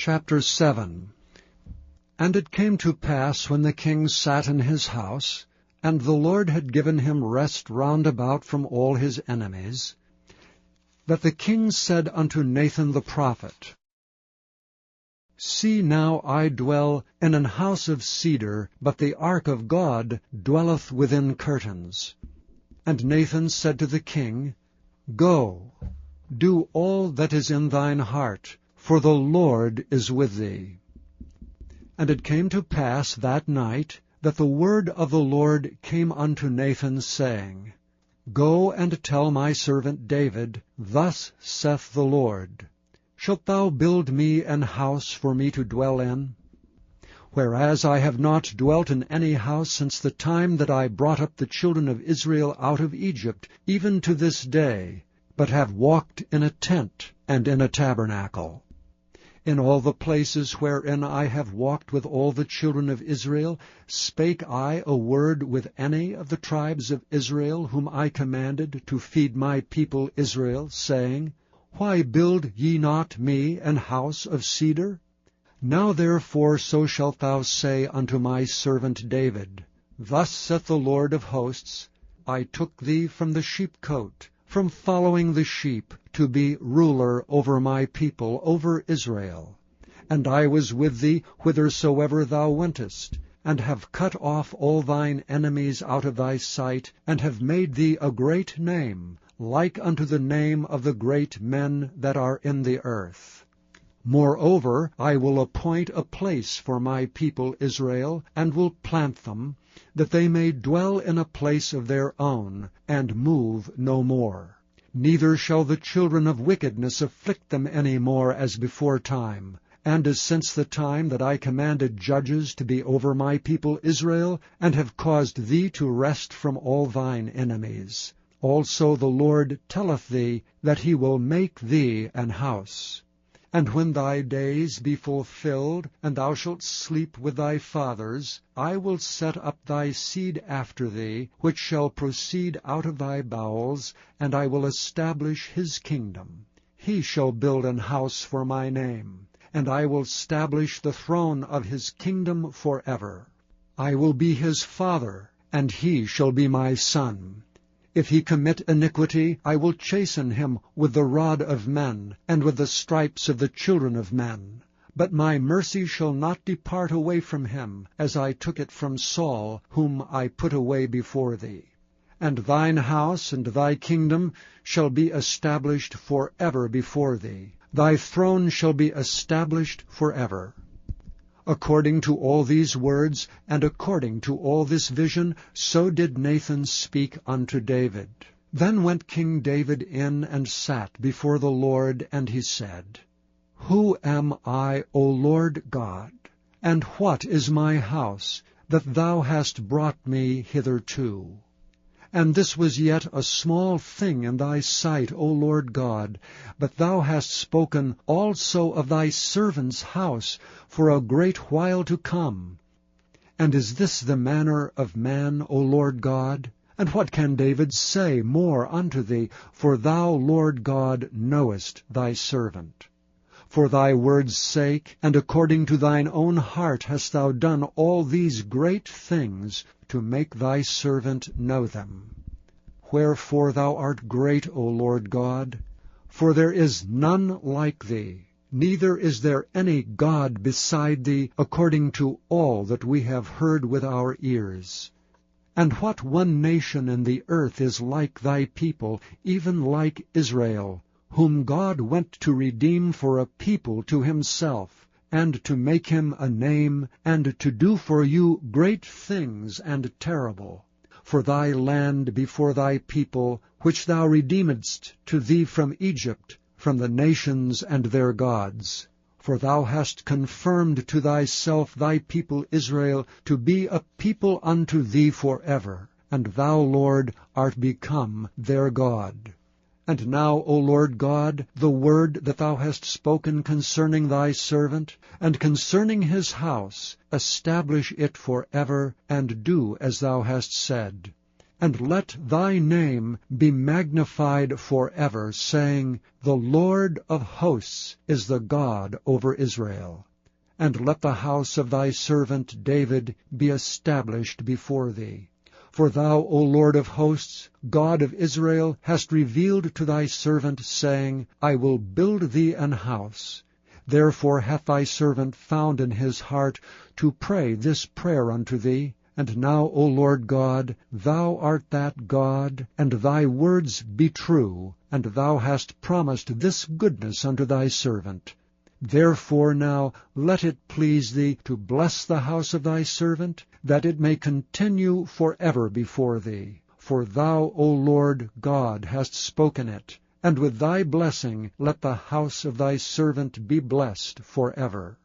Chapter 7. And it came to pass, when the king sat in his house, and the Lord had given him rest round about from all his enemies, that the king said unto Nathan the prophet, See now, I dwell in an house of cedar, but the ark of God dwelleth within curtains. And Nathan said to the king, Go, do all that is in thine heart, for the Lord is with thee. And it came to pass that night, that the word of the Lord came unto Nathan, saying, Go and tell my servant David, Thus saith the Lord, Shalt thou build me an house for me to dwell in? Whereas I have not dwelt in any house since the time that I brought up the children of Israel out of Egypt, even to this day, but have walked in a tent and in a tabernacle. In all the places wherein I have walked with all the children of Israel, spake I a word with any of the tribes of Israel, whom I commanded to feed my people Israel, saying, Why build ye not me an house of cedar? Now therefore so shalt thou say unto my servant David, Thus saith the Lord of hosts, I took thee from the sheepcote, from following the sheep, to be ruler over my people, over Israel. And I was with thee whithersoever thou wentest, and have cut off all thine enemies out of thy sight, and have made thee a great name, like unto the name of the great men that are in the earth. Moreover, I will appoint a place for my people Israel, and will plant them, that they may dwell in a place of their own, and move no more. Neither shall the children of wickedness afflict them any more as before time, and as since the time that I commanded judges to be over my people Israel, and have caused thee to rest from all thine enemies. Also the Lord telleth thee that he will make thee an house. And when thy days be fulfilled, and thou shalt sleep with thy fathers, I will set up thy seed after thee, which shall proceed out of thy bowels, and I will establish his kingdom. He shall build an house for my name, and I will establish the throne of his kingdom forever. I will be his father, and he shall be my son. If he commit iniquity, I will chasten him with the rod of men, and with the stripes of the children of men. But my mercy shall not depart away from him, as I took it from Saul, whom I put away before thee. And thine house and thy kingdom shall be established forever before thee. Thy throne shall be established forever. According to all these words, and according to all this vision, so did Nathan speak unto David. Then went King David in and sat before the Lord, and he said, Who am I, O Lord God? And what is my house, that thou hast brought me hitherto? And this was yet a small thing in thy sight, O Lord God, but thou hast spoken also of thy servant's house for a great while to come. And is this the manner of man, O Lord God? And what can David say more unto thee? For thou, Lord God, knowest thy servant. For thy word's sake, and according to thine own heart hast thou done all these great things, to make thy servant know them. Wherefore thou art great, O Lord God, for there is none like thee, neither is there any God beside thee, according to all that we have heard with our ears. And what one nation in the earth is like thy people, even like Israel, whom God went to redeem for a people to himself, and to make him a name, and to do for you great things and terrible, for thy land before thy people, which thou redeemedst to thee from Egypt, from the nations and their gods. For thou hast confirmed to thyself thy people Israel to be a people unto thee forever, and thou, Lord, art become their God. And now, O Lord God, the word that thou hast spoken concerning thy servant, and concerning his house, establish it forever, and do as thou hast said. And let thy name be magnified forever, saying, The Lord of hosts is the God over Israel. And let the house of thy servant David be established before thee. For thou, O Lord of hosts, God of Israel, hast revealed to thy servant, saying, I will build thee an house. Therefore hath thy servant found in his heart to pray this prayer unto thee. And now, O Lord God, thou art that God, and thy words be true, and thou hast promised this goodness unto thy servant. Therefore now let it please thee to bless the house of thy servant, that it may continue forever before thee. For thou, O Lord God, hast spoken it, and with thy blessing let the house of thy servant be blessed forever.